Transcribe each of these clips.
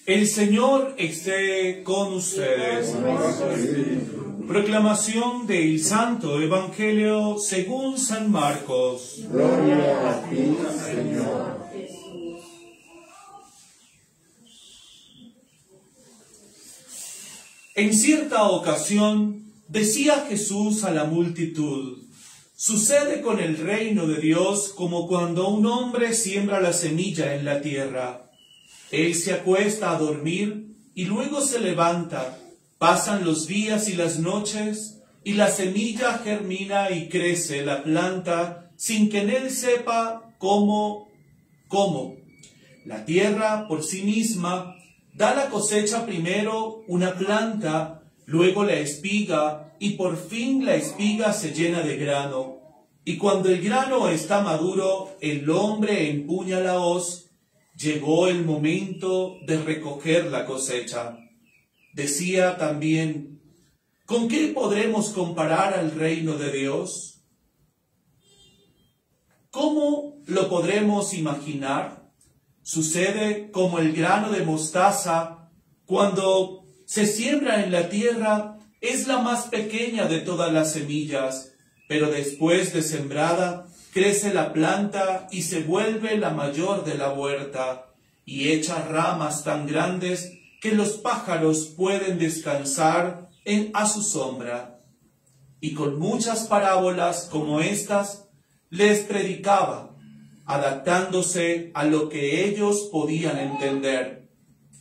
El Señor esté con ustedes. Proclamación del Santo Evangelio según San Marcos. Gloria a ti, Señor. En cierta ocasión decía Jesús a la multitud: sucede con el reino de Dios como cuando un hombre siembra la semilla en la tierra. Él se acuesta a dormir y luego se levanta. Pasan los días y las noches, y la semilla germina y crece la planta sin que en él sepa cómo. La tierra por sí misma da la cosecha primero una planta, luego la espiga, y por fin la espiga se llena de grano. Y cuando el grano está maduro, el hombre empuña la hoz. Llegó el momento de recoger la cosecha. Decía también: ¿con qué podremos comparar al reino de Dios? ¿Cómo lo podremos imaginar? Sucede como el grano de mostaza, cuando se siembra en la tierra, es la más pequeña de todas las semillas, pero después de sembrada, crece la planta y se vuelve la mayor de la huerta, y echa ramas tan grandes que los pájaros pueden descansar a su sombra. Y con muchas parábolas como estas, les predicaba, adaptándose a lo que ellos podían entender.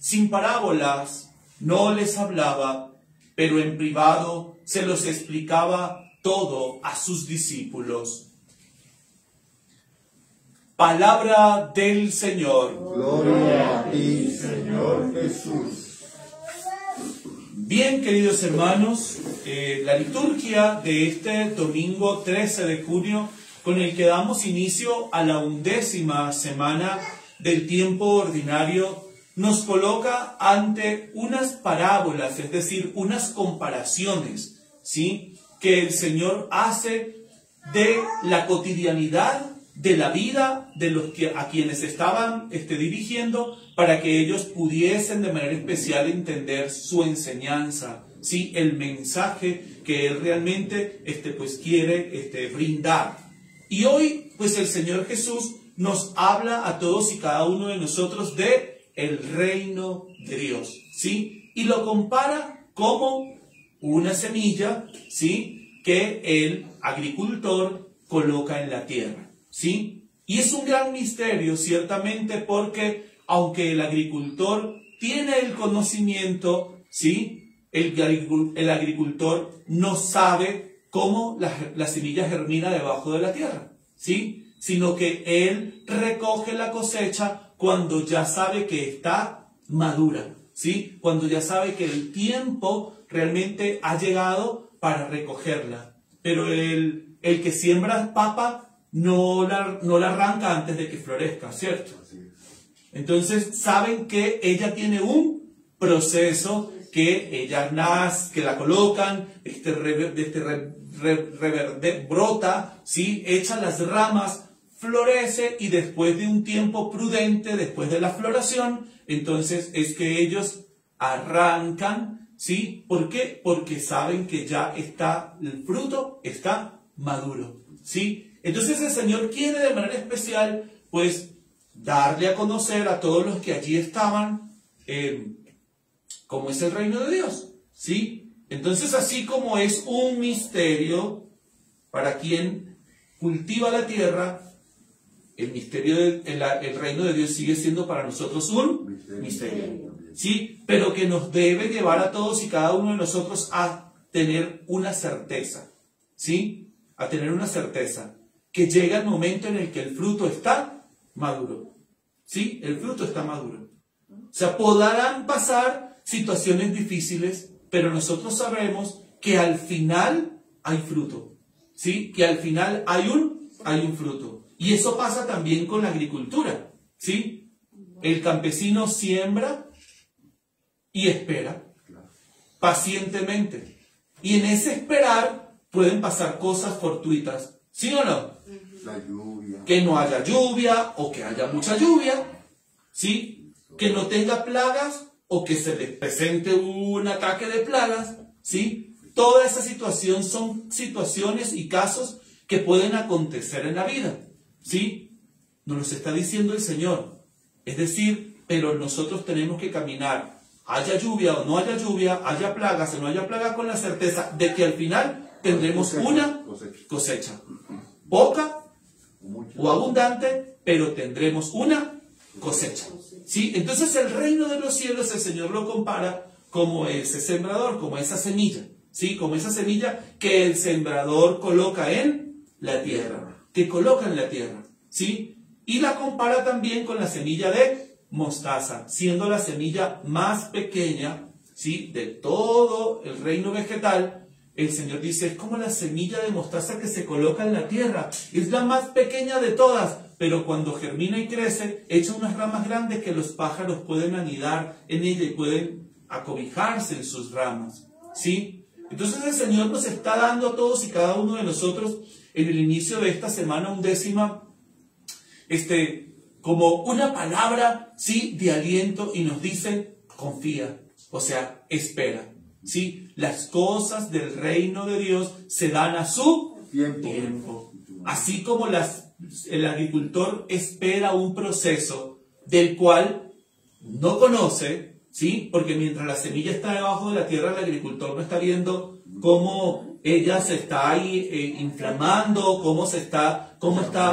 Sin parábolas no les hablaba, pero en privado se los explicaba todo a sus discípulos. Palabra del Señor. Gloria a ti, Señor Jesús. Bien, queridos hermanos, la liturgia de este domingo 13 de junio, con el que damos inicio a la 11ª semana del tiempo ordinario, nos coloca ante unas parábolas, es decir, unas comparaciones, ¿sí?, que el Señor hace de la cotidianidad de la vida de los a quienes estaban dirigiendo, para que ellos pudiesen de manera especial entender su enseñanza, ¿sí?, el mensaje que Él realmente quiere brindar. Y hoy, pues, el Señor Jesús nos habla a todos y cada uno de nosotros de el reino de Dios, ¿sí? Y lo compara como una semilla, ¿sí?, que el agricultor coloca en la tierra, ¿sí? Y es un gran misterio, ciertamente, porque aunque el agricultor tiene el conocimiento, ¿sí?, el agricultor no sabe cómo la semilla germina debajo de la tierra, ¿sí?, sino que él recoge la cosecha cuando ya sabe que está madura, ¿sí?, cuando ya sabe que el tiempo realmente ha llegado para recogerla. Pero el que siembra papa no la arranca antes de que florezca, ¿cierto? Entonces saben que ella tiene un proceso, que ella nace, que la colocan, brota, ¿sí?, echa las ramas, florece, y después de un tiempo prudente, después de la floración, entonces es que ellos arrancan, ¿sí? ¿Por qué? Porque saben que ya está, el fruto está maduro, ¿sí? Entonces el Señor quiere de manera especial, pues, darle a conocer a todos los que allí estaban cómo es el reino de Dios, ¿sí? Entonces, así como es un misterio para quien cultiva la tierra, el misterio el reino de Dios sigue siendo para nosotros un misterio, ¿sí? Pero que nos debe llevar a todos y cada uno de nosotros a tener una certeza, ¿sí? A tener una certeza, que llega el momento en el que el fruto está maduro, ¿sí? El fruto está maduro. O sea, podrán pasar situaciones difíciles, pero nosotros sabemos que al final hay fruto, ¿sí? Que al final hay un fruto. Y eso pasa también con la agricultura, ¿sí? El campesino siembra y espera pacientemente. Y en ese esperar pueden pasar cosas fortuitas, ¿sí o no? La lluvia. Que no haya lluvia o que haya mucha lluvia, ¿sí? Que no tenga plagas o que se les presente un ataque de plagas, ¿sí? Toda esa situación son situaciones y casos que pueden acontecer en la vida, ¿sí? Nos los está diciendo el Señor. Es decir, pero nosotros tenemos que caminar, haya lluvia o no haya lluvia, haya plagas o no haya plagas, con la certeza de que al final tendremos una cosecha. Poca o abundante, pero tendremos una cosecha, ¿sí? Entonces el reino de los cielos, el Señor lo compara como ese sembrador, como esa semilla, ¿sí? Como esa semilla que el sembrador coloca en la tierra, que coloca en la tierra, ¿sí? Y la compara también con la semilla de mostaza, siendo la semilla más pequeña, ¿sí? De todo el reino vegetal. El Señor dice, es como la semilla de mostaza que se coloca en la tierra. Es la más pequeña de todas, pero cuando germina y crece, echa unas ramas grandes que los pájaros pueden anidar en ella y pueden acobijarse en sus ramas, ¿sí? Entonces el Señor nos está dando a todos y cada uno de nosotros en el inicio de esta semana undécima, como una palabra, ¿sí? De aliento, y nos dice, confía, o sea, espera. ¿Sí? Las cosas del reino de Dios se dan a su tiempo. Así como el agricultor espera un proceso del cual no conoce, ¿sí? Porque mientras la semilla está debajo de la tierra, el agricultor no está viendo cómo ella se está ahí inflamando, cómo está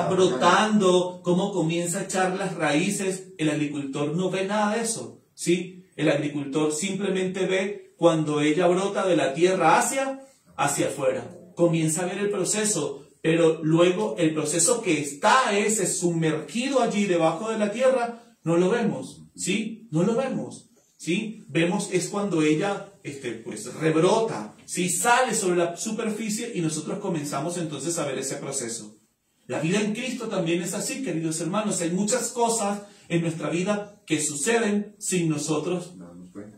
brotando, cómo comienza a echar las raíces. El agricultor no ve nada de eso, ¿sí? El agricultor simplemente ve cuando ella brota de la tierra hacia afuera. Comienza a ver el proceso, pero luego el proceso que está ese sumergido allí debajo de la tierra, no lo vemos, ¿sí? No lo vemos, ¿sí? Vemos es cuando ella pues rebrota, ¿sí? Sale sobre la superficie y nosotros comenzamos entonces a ver ese proceso. La vida en Cristo también es así, queridos hermanos. Hay muchas cosas en nuestra vida que suceden sin nosotros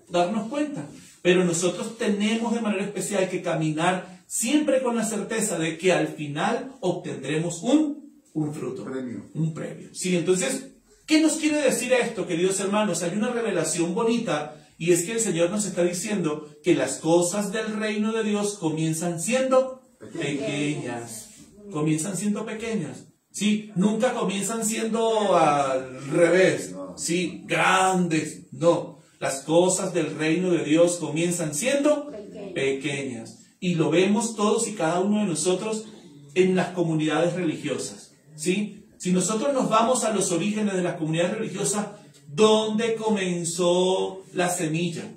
darnos cuenta. Pero nosotros tenemos de manera especial que caminar siempre con la certeza de que al final obtendremos un fruto, un premio. Sí, entonces, ¿qué nos quiere decir esto, queridos hermanos? Hay una revelación bonita, y es que el Señor nos está diciendo que las cosas del reino de Dios comienzan siendo pequeñas. Comienzan siendo pequeñas. Sí, nunca comienzan siendo al revés. Sí, grandes. No. Las cosas del reino de Dios comienzan siendo pequeñas. Y lo vemos todos y cada uno de nosotros en las comunidades religiosas, ¿sí? Si nosotros nos vamos a los orígenes de las comunidades religiosas, ¿dónde comenzó la semilla?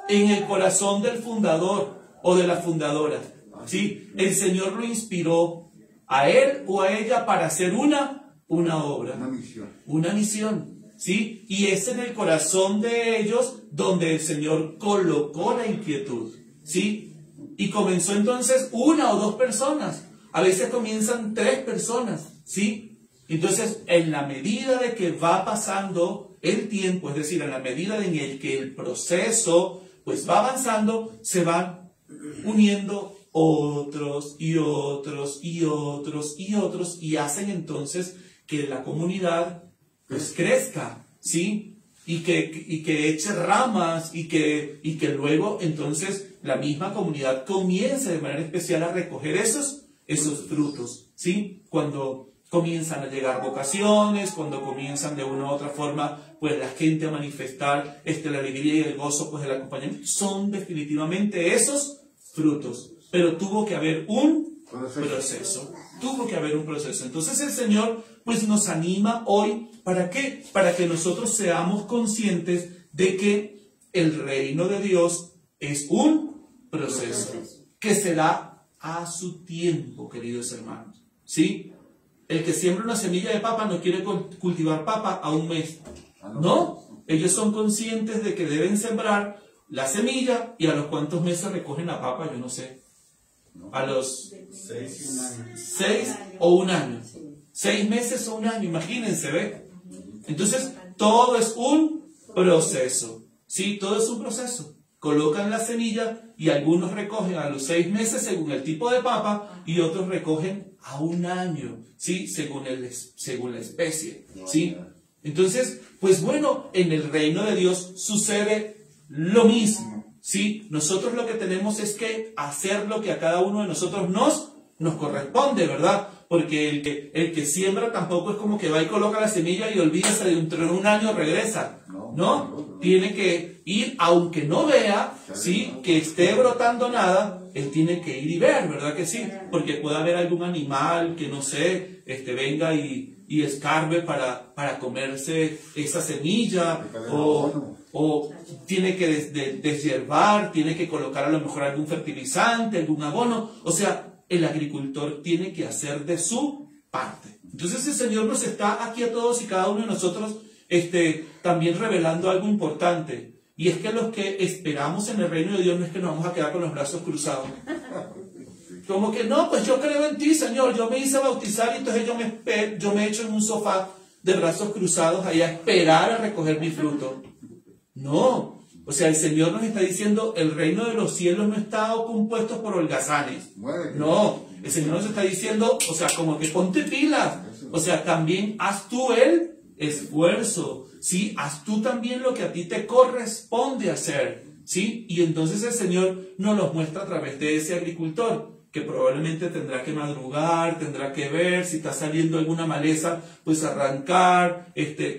En el corazón del fundador o de la fundadora, ¿sí? El Señor lo inspiró a él o a ella para hacer una obra, una misión. ¿Sí? Y es en el corazón de ellos donde el Señor colocó la inquietud, ¿sí? Y comenzó entonces una o dos personas, a veces comienzan 3 personas, ¿sí? Entonces, en la medida de que va pasando el tiempo, es decir, en la medida en el que el proceso pues va avanzando, se van uniendo otros y otros y otros y otros, y hacen entonces que la comunidad pues crezca, ¿sí? Y que eche ramas y que luego entonces la misma comunidad comience de manera especial a recoger esos frutos, ¿sí? Cuando comienzan a llegar vocaciones, cuando comienzan de una u otra forma pues la gente a manifestar la alegría y el gozo pues del acompañamiento, son definitivamente esos frutos. Pero tuvo que haber un proceso. Tuvo que haber un proceso. Entonces el Señor pues nos anima hoy, ¿para qué? Para que nosotros seamos conscientes de que el reino de Dios es un proceso que se da a su tiempo, queridos hermanos, ¿sí? El que siembra una semilla de papa no quiere cultivar papa a un mes, ¿no? Ellos son conscientes de que deben sembrar la semilla y a los cuantos meses recogen la papa, yo no sé. A los 6 o un año. 6 meses o un año, imagínense, ¿ve? Entonces, todo es un proceso. Sí, todo es un proceso. Colocan la semilla y algunos recogen a los 6 meses según el tipo de papa y otros recogen a un año, ¿sí? Según la especie, ¿sí? Entonces, pues bueno, en el reino de Dios sucede lo mismo, ¿sí? Nosotros lo que tenemos es que hacer lo que a cada uno de nosotros nos corresponde, ¿verdad? Porque el que siembra tampoco es como que va y coloca la semilla y olvídese de dentro de un año regresa, ¿no? Tiene que ir, aunque no vea, ¿sí? Que esté brotando nada, él tiene que ir y ver, ¿verdad que sí? Porque puede haber algún animal que, no sé, venga y escarbe para comerse esa semilla, o tiene que deshiervar, tiene que colocar a lo mejor algún fertilizante, algún abono. O sea, el agricultor tiene que hacer de su parte. Entonces el Señor nos está aquí a todos y cada uno de nosotros también revelando algo importante. Y es que los que esperamos en el reino de Dios no es que nos vamos a quedar con los brazos cruzados. Como que no, pues yo creo en ti, Señor, yo me hice bautizar y entonces yo me echo en un sofá de brazos cruzados ahí a esperar a recoger mi fruto. No, o sea, el Señor nos está diciendo, el reino de los cielos no está compuesto por holgazanes. No, el Señor nos está diciendo, o sea, como que ponte pilas. O sea, también haz tú el esfuerzo, ¿sí? Haz tú también lo que a ti te corresponde hacer, ¿sí? Y entonces el Señor nos los muestra a través de ese agricultor, que probablemente tendrá que madrugar, tendrá que ver si está saliendo alguna maleza, pues arrancar,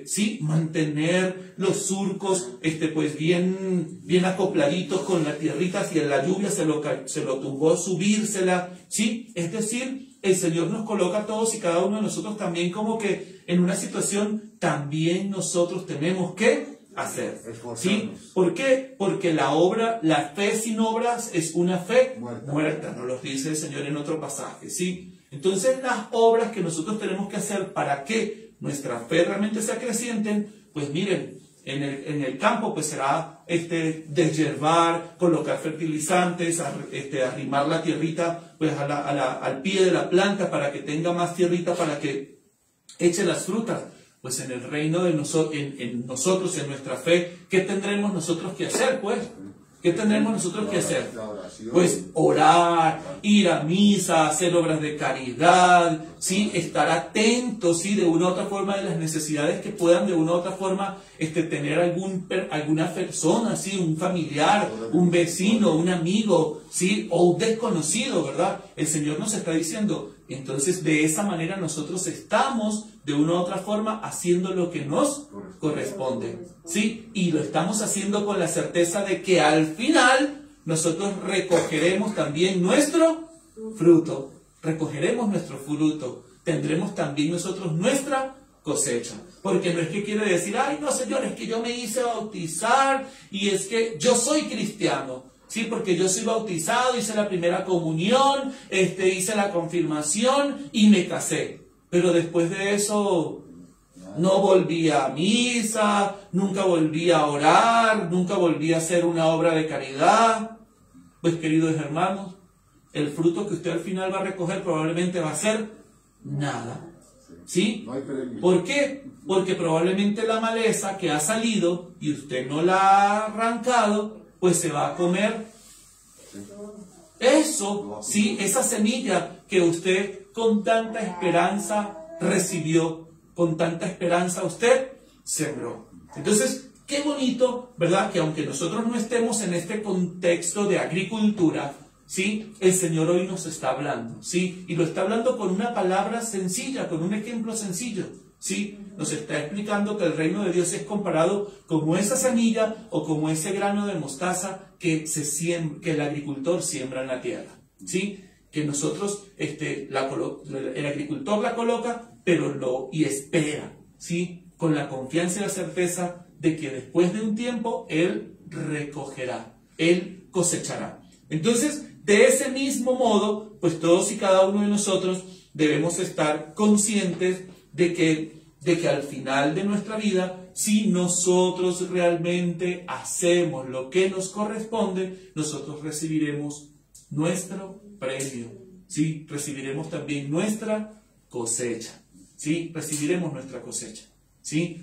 sí, mantener los surcos, pues bien acopladitos con la tierrita, si en la lluvia se lo tumbó, subírsela, sí, es decir, el Señor nos coloca a todos y cada uno de nosotros también como que en una situación también nosotros tenemos que hacer, ¿sí? ¿Por qué? Porque la fe sin obras es una fe muerta, nos lo dice el Señor en otro pasaje, ¿sí? Entonces las obras que nosotros tenemos que hacer para que nuestra fe realmente sea creciente, pues miren, en el campo pues será deshiervar, colocar fertilizantes, arrimar la tierrita pues al pie de la planta para que tenga más tierrita para que eche las frutas. Pues en el reino de nosotros, en nuestra fe, ¿qué tendremos nosotros que hacer, pues? ¿Qué tendremos nosotros que hacer? Pues orar, ir a misa, hacer obras de caridad, ¿sí? Estar atentos, ¿sí? De una u otra forma de las necesidades que puedan de una u otra forma tener alguna persona, ¿sí? Un familiar, un vecino, un amigo, ¿sí? O un desconocido, ¿verdad? El Señor nos está diciendo, entonces de esa manera nosotros estamos de una u otra forma haciendo lo que nos corresponde, ¿sí? Y lo estamos haciendo con la certeza de que al final nosotros recogeremos también nuestro fruto, tendremos también nosotros nuestra cosecha, porque no es que quiere decir, ay no Señor, es que yo me hice bautizar y es que yo soy cristiano. Sí, porque yo soy bautizado, hice la primera comunión, hice la confirmación y me casé. Pero después de eso no volví a misa, nunca volví a orar, nunca volví a hacer una obra de caridad. Pues queridos hermanos, el fruto que usted al final va a recoger probablemente va a ser nada. ¿Sí? ¿Por qué? Porque probablemente la maleza que ha salido y usted no la ha arrancado, pues se va a comer eso, sí, esa semilla que usted con tanta esperanza recibió, con tanta esperanza usted sembró. Entonces, qué bonito, ¿verdad? Que aunque nosotros no estemos en este contexto de agricultura, ¿sí? El Señor hoy nos está hablando, ¿sí? Y lo está hablando con una palabra sencilla, con un ejemplo sencillo, ¿sí? Nos está explicando que el reino de Dios es comparado como esa semilla o como ese grano de mostaza que el agricultor siembra en la tierra, ¿sí? Que nosotros, el agricultor la coloca, pero y espera, ¿sí? Con la confianza y la certeza de que después de un tiempo Él recogerá, Él cosechará. Entonces, de ese mismo modo, pues todos y cada uno de nosotros debemos estar conscientes de que al final de nuestra vida, si nosotros realmente hacemos lo que nos corresponde, nosotros recibiremos nuestro premio, ¿sí? Recibiremos también nuestra cosecha, ¿sí? Recibiremos nuestra cosecha, ¿sí?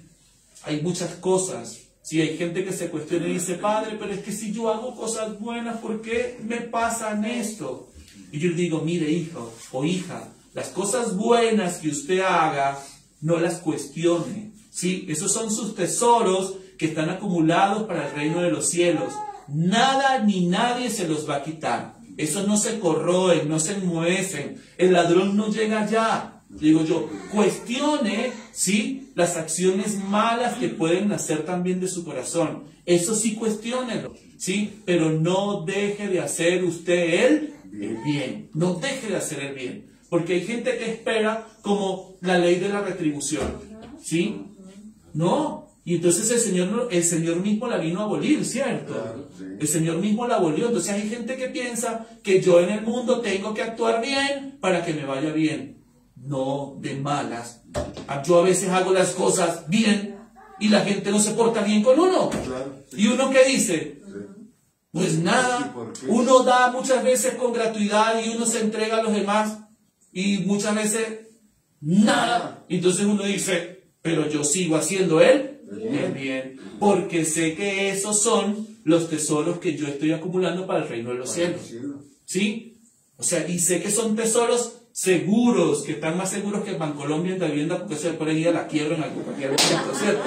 Hay muchas cosas, ¿sí? Hay gente que se cuestiona y dice, Padre, pero es que si yo hago cosas buenas, ¿por qué me pasan esto? Y yo le digo, mire, hijo o hija, las cosas buenas que usted haga, no las cuestione, ¿sí? Esos son sus tesoros que están acumulados para el reino de los cielos. Nada ni nadie se los va a quitar. Eso no se corroe, no se enmohecen. El ladrón no llega allá. Digo yo, cuestione, ¿sí?, las acciones malas que pueden nacer también de su corazón. Eso sí, cuestiónelo, ¿sí? Pero no deje de hacer usted el bien. No deje de hacer el bien. Porque hay gente que espera como la ley de la retribución, ¿sí? No. Y entonces el Señor mismo la vino a abolir, ¿cierto? Claro, sí. El Señor mismo la abolió. Entonces hay gente que piensa que yo en el mundo tengo que actuar bien para que me vaya bien. No, de malas. Yo a veces hago las cosas bien y la gente no se porta bien con uno. Claro, sí. ¿Y uno qué dice? Pues nada. Uno da muchas veces con gratuidad y uno se entrega a los demás y muchas veces nada. Entonces uno dice, pero yo sigo haciendo el bien, porque sé que esos son los tesoros que yo estoy acumulando para el reino de los cielos. ¿Sí? O sea, y sé que son tesoros seguros, que están más seguros que Bancolombia en la vivienda, porque eso por ahí la quiebra en cualquier momento, ¿cierto?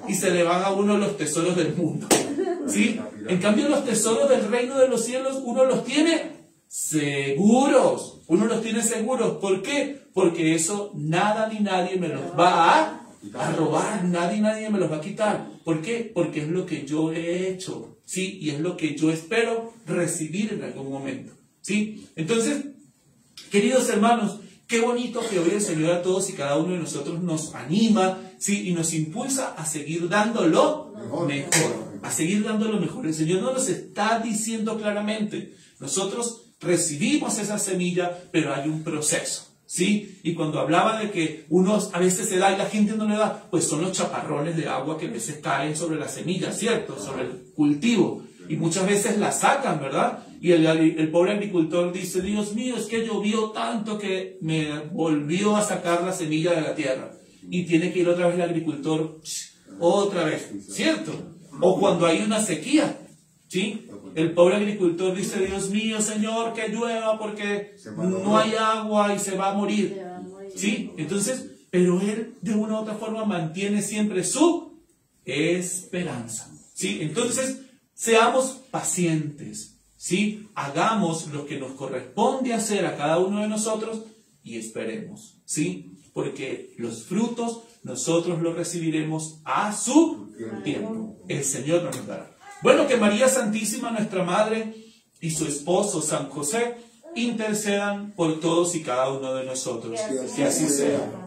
Y se le van a uno los tesoros del mundo. ¿Sí? En cambio, los tesoros del reino de los cielos, uno los tiene seguros. Uno los tiene seguros. ¿Por qué? Porque eso nada ni nadie me los va a robar, nadie me los va a quitar. ¿Por qué? Porque es lo que yo he hecho, ¿sí? Y es lo que yo espero recibir en algún momento, ¿sí? Entonces, queridos hermanos, qué bonito que hoy el Señor a todos y cada uno de nosotros nos anima, ¿sí? Y nos impulsa a seguir dándolo mejor, a seguir dándolo mejor. El Señor nos está diciendo claramente, nosotros recibimos esa semilla, pero hay un proceso. ¿Sí? Y cuando hablaba de que unos a veces se da y la gente no le da, pues son los chaparrones de agua que a veces caen sobre la semilla, ¿cierto? Sobre el cultivo. Y muchas veces la sacan, ¿verdad? Y el pobre agricultor dice, Dios mío, es que llovió tanto que me volvió a sacar la semilla de la tierra. Y tiene que ir otra vez el agricultor, otra vez, ¿cierto? O cuando hay una sequía, ¿sí? El pobre agricultor dice, Dios mío, Señor, que llueva porque no hay agua y se va a morir. ¿Sí? Entonces, pero él de una u otra forma mantiene siempre su esperanza. ¿Sí? Entonces, seamos pacientes. ¿Sí? Hagamos lo que nos corresponde hacer a cada uno de nosotros y esperemos. ¿Sí? Porque los frutos nosotros los recibiremos a su tiempo. El Señor nos dará. Bueno, que María Santísima, nuestra Madre, y su esposo San José intercedan por todos y cada uno de nosotros. Que así sea.